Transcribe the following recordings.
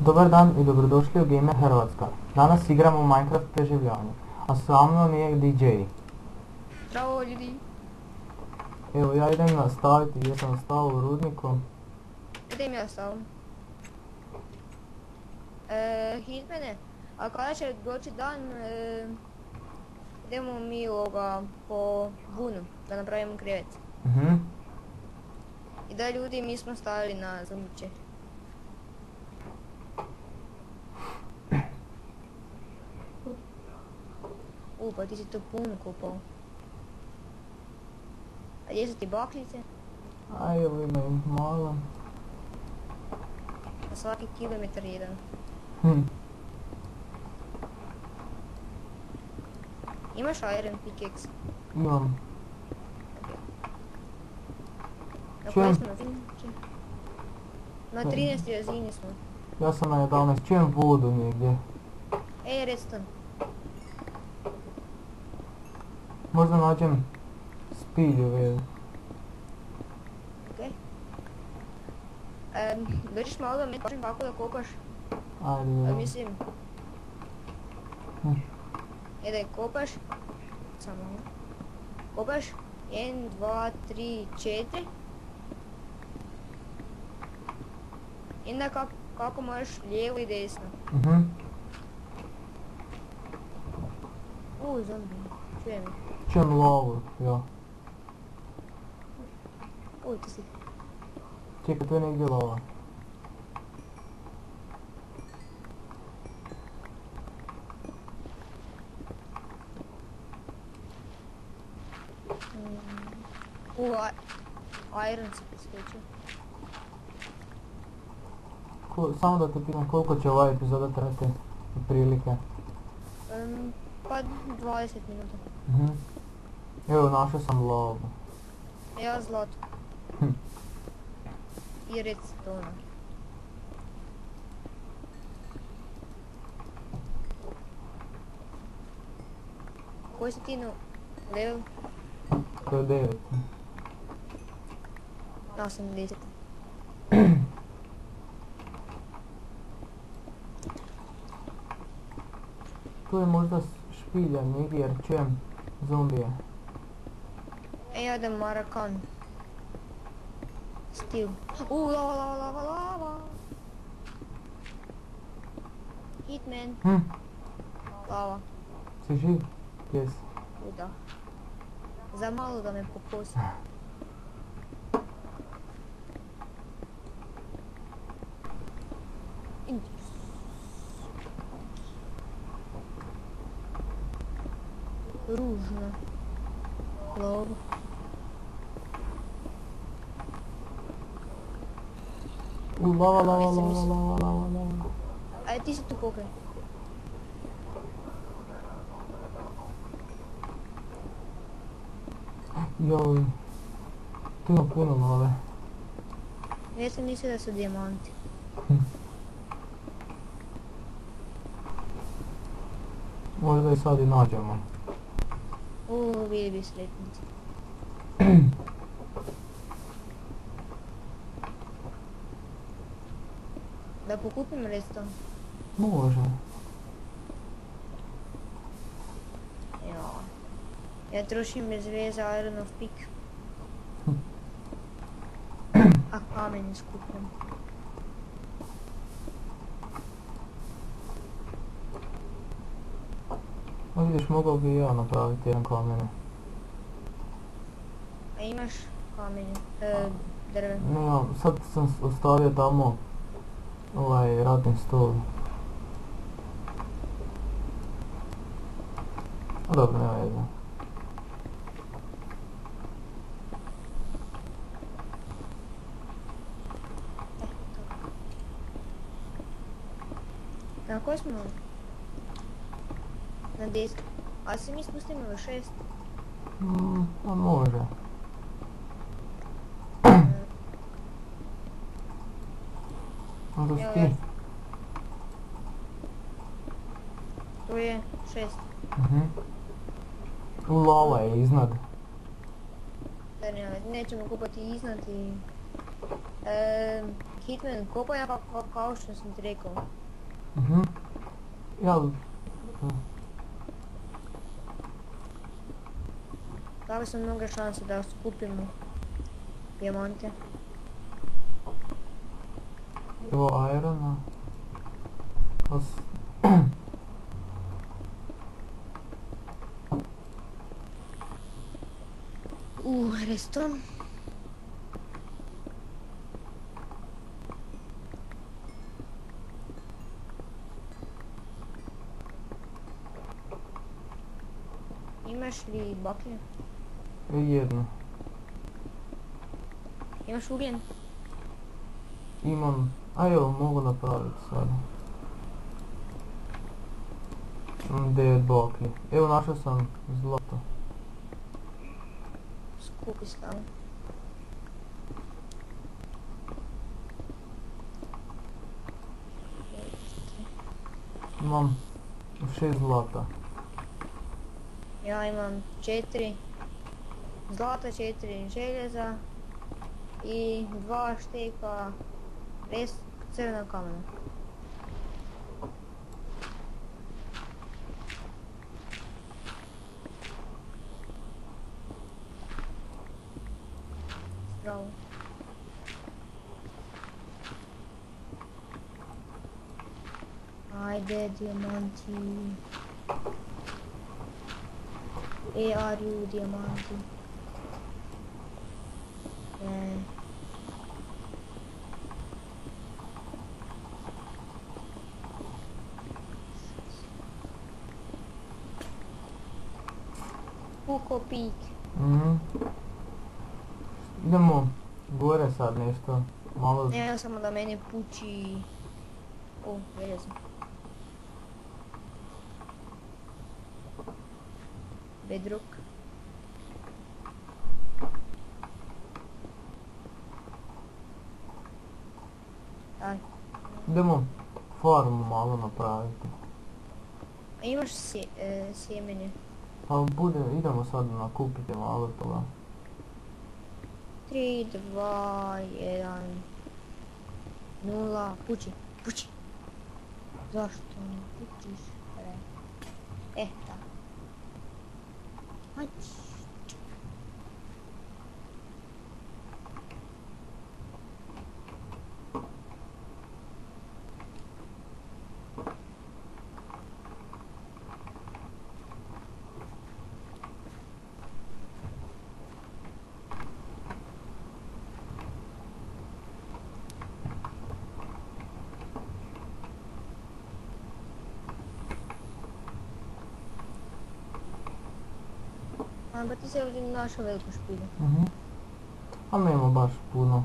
Dobar dan i dobrodošli u Gamer Hrvatska. Danas igramo u Minecraft preživljavanje, a sa mnom je DJ. Zdravo ljudi. Evo ja idem nastaviti gdje sam stao u rudniku. Gdje mi ja stao? Hitmene, a kada će doći dan, idemo mi po bunu da napravimo krevet. I da ljudi, mi smo stavili na zombiće. Pa ti si to puno kupao. A gdje su ti bakljice? A evo ima ih malo. Na svaki kilometar jedan. Imaš iron pickaxe? Imam. Na kojoj smo razini? Na 13. razini smo. Ja sam na 11. Čujem vodu negdje. Ej, redstone. Možda nađem spilju vedu. Okej. Dođeš malo da mi kažem kako da kopaš. Ajde da. Mislim. Daj kopaš. Samo malo. Kopaš. 1, 2, 3, 4. I onda kako možeš lijevo i desno. Zombi. Čujem. Čujem lovu, ja. Tu si. Čekaj, tu je negdje lova. Iron se presveću. Samo da te pitam koliko će ova epizoda trajati prilike. Pa 20 minuta. Evo, našao sam lovu. Ja zlato. I redstone. Koji si ti level? To je 9. Na 80. Tu je možda špilja negdje jer čujem zombije. Ja idem Marakan. Stil. Lava. Hitman. Lava. Si živ? Jes. Da. Za malo da me pokosi. Ružno. Lov. Lava. Ajde, ti si tu kopaj. Joj. Tu ima puno lave. Ja sam mislio da su dijamanti. Možda i sad i nađemo. Bili bi sretnici. Da pokupim redstone? Može. Ja trošim bez veze ironov pik. A kamen skupljam. Vidiš, mogao bi i ja napraviti jedan kamen. A imaš kamenje, drve? Ne, sad sam ostavio tamo ovaj radni stol. A dobro, nema veze. Na koji smo? Na 10. A se mi spustimo na 6? Pa može. Možda si ti? To je 6. U lava je iznad. Nećemo kopati iznad i... Hitman, kopaj ja kao što sam ti rekao. Jel... Dali sam mnoge šanse da skupimo dijamante. Evo irona. Redstone. Imaš li baklje? Jedno. Imaš ugljen? Imam... A evo, mogu napraviti sad. Imam 9 baklji. Evo, našao sam zlato. Skupi stavu. Imam 6 zlata. Ja imam 4 zlata, 4 željeza i 2 šteka crvenog kamena. Bravo. Ajde, dijamanti. Are you dijamanti? Puko pik. Idemo gore sad nešto. Malo... Ne, samo da mene puči... O, željezo. Bedrock. Aj. Idemo farmu malo napraviti. A imaš sjemenje? Pa idemo sad nakupiti malo toga. 3, 2, 1, 0, puči, puči. Zašto ne pučiš? Tako. Hajde. Pa ti se ovdje našao veliku špilju. A nema baš puno.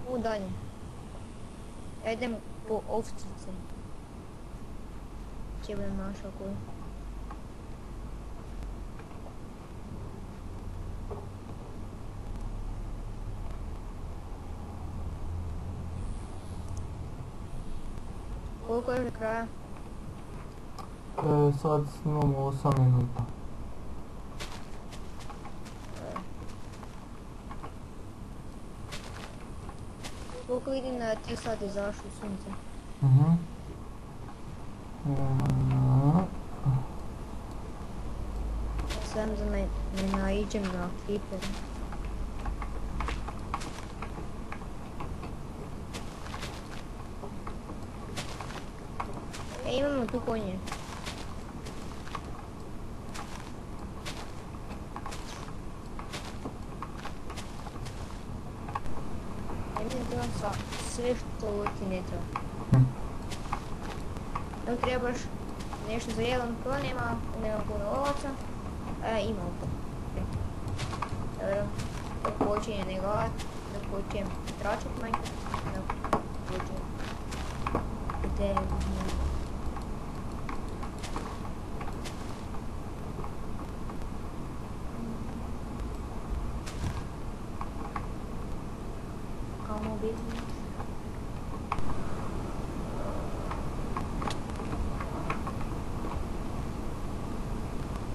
U dalje. Ja idem po ovčice. Če budem našao koju. Koliko je do kraja? Sad snimamo 8 minuta. Koliko vidim da ti sad izašlo sunce? Sam da ne naiđem na creeper. Imamo tu konje. Sve što ti ne treba. Dok trebaš nešto za jedan to nema puno ovaca, ima to. Dobro, dok počinje negat, dok počinjem tračat Minecraft, dok počinjem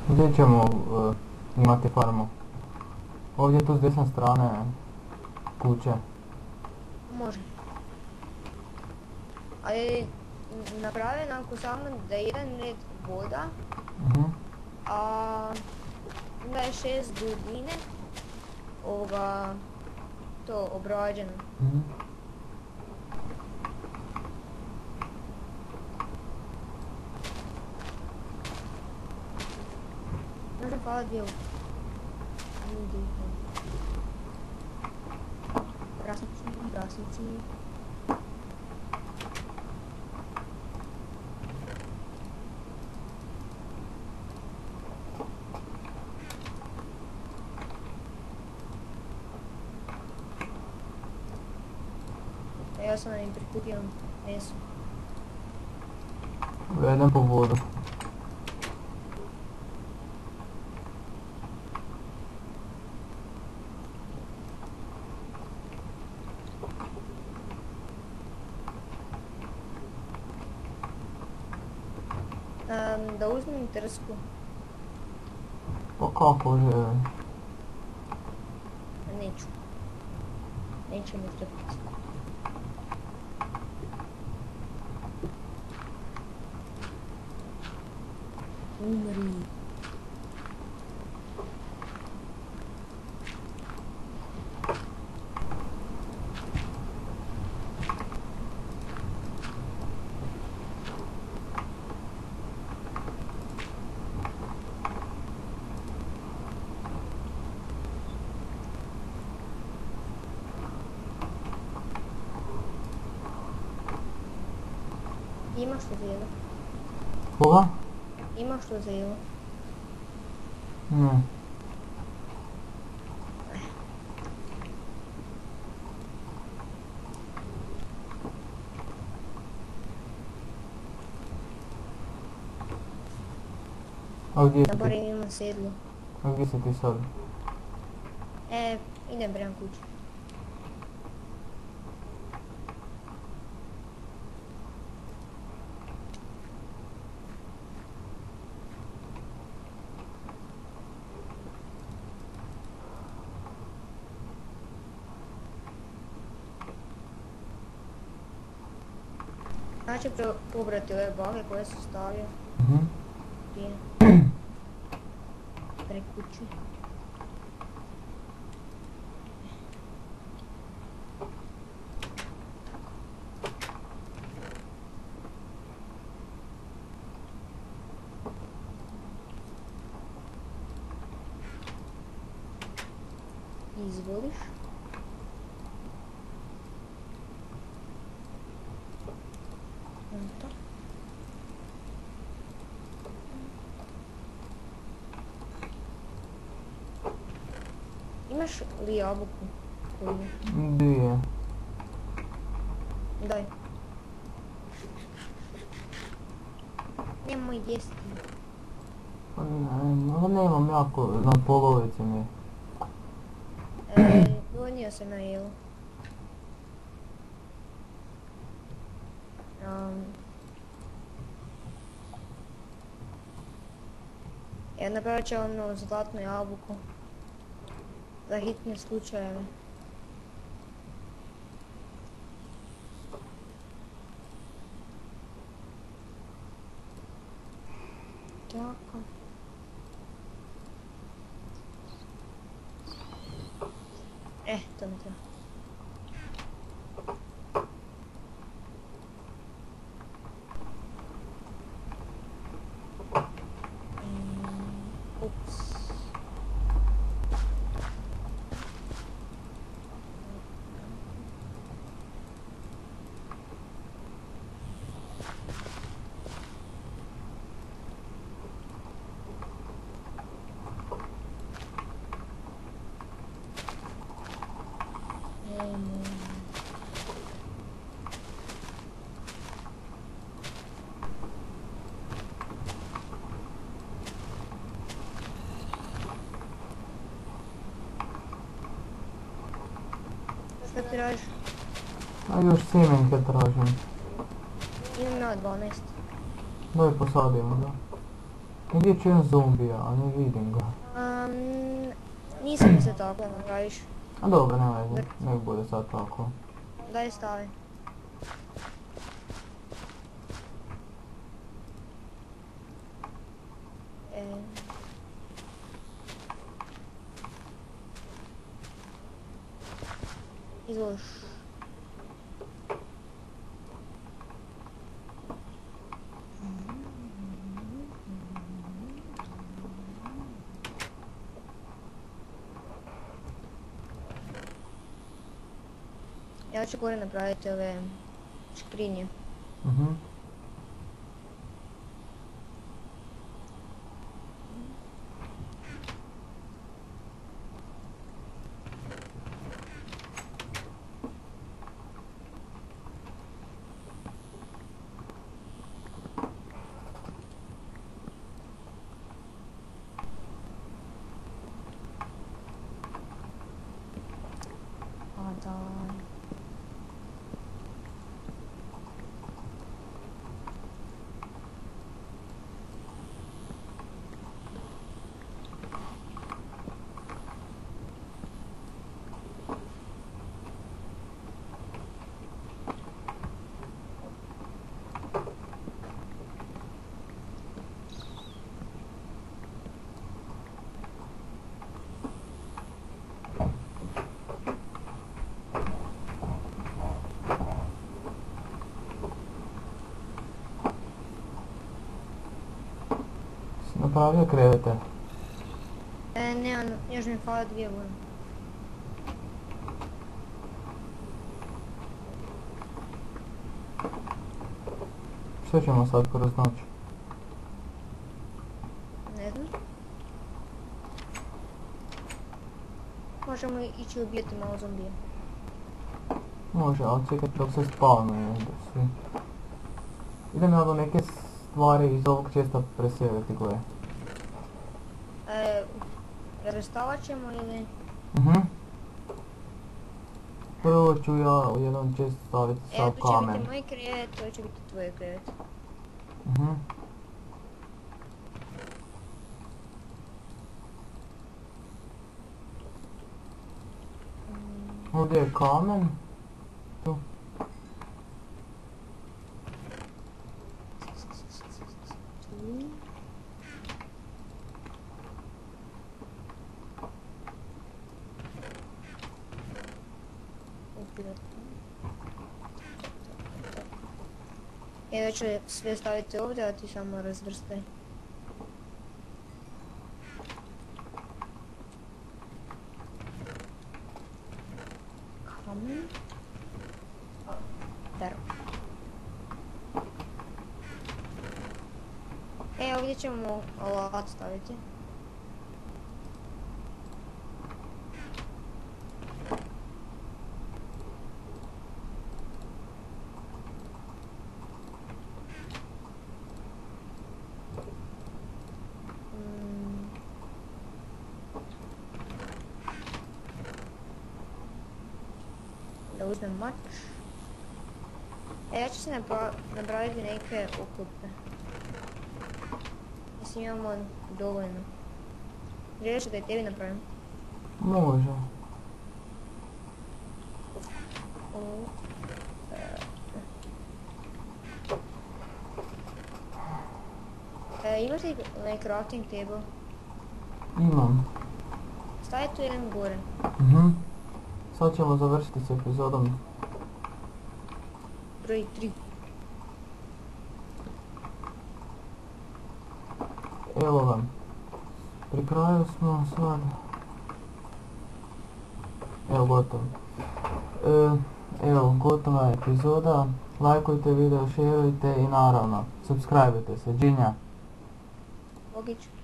Gdje ćemo imati farmu? Ovdje tu s desne strane kuće. Može. Ali napravi nam samo da je jedan red voda, Mhm. a onda je 6 dubine to obrađeno. Mhm. Možda hvala dvije Krasnici. Ja sam im prikupio meso. Idem po vodu. Da uzmem trsku. Pa kako je? Neću. Neće mi trebati. Umri. Ima što za jelo? Koga? Ima što za jelo? Ne. A gdje si Da ti? barem imam sedlo. A gdje si ti sad? Idem prema kući. Znači pobrati ove bake koje su stavio Mhm. prije pre kući. Izvoliš. To. Imaš li jabuku? Koju? Gdje? Daj. Nemoj jesti. Pa nemam jako, na polovici mi je. Donio sam na jelo. Ja napravit ću onu zlatnu jabuku. Za hitne slučajeve. Tako. To mi treba. Ups. Šta ti radiš? A još sjemenke tražim. Imam ja 12. Daj posadimo, da. Negdje čujem zombija, a ne vidim ga. Nisam mislio tako da napraviš. A dobro, nema veze, nek bude sad tako. Daj stavi. Izvoliš. Ja ću gore napraviti ove škrinje. Napravio krevete. Ne, još mi fali 2 vode. Što ćemo sad kroz noć? Ne znam. Možemo ići ubijeti malo zombije. Može, ali čekaj dok se spavnuje svi. Idem ja do neke stvari iz ovog česta preseliti koje. Razvrstavat ćemo ili... Prvo ću ja u jedan čest staviti sav kamen. To će biti moj krevet, to će biti tvoj krevet. Ovdje je kamen. Tu. Ja ću sve staviti ovdje, a ti samo razvrstaj. Kamen. Drvo. Ovdje ćemo alat staviti. Da uzmem mač. Ja ću se napraviti neke oklope. Mislim imamo dovoljno. Želiš da i tebi napravim? Može. Imaš li crafting table? Imam. Stavi tu jedan gore. Sad ćemo završiti s epizodom. Broj 3. Evo vam. Pri kraju smo sad. Evo gotovo. Evo gotova je epizoda. Lajkujte video, šerujte i naravno subscribeujte se. Džinja. Logično.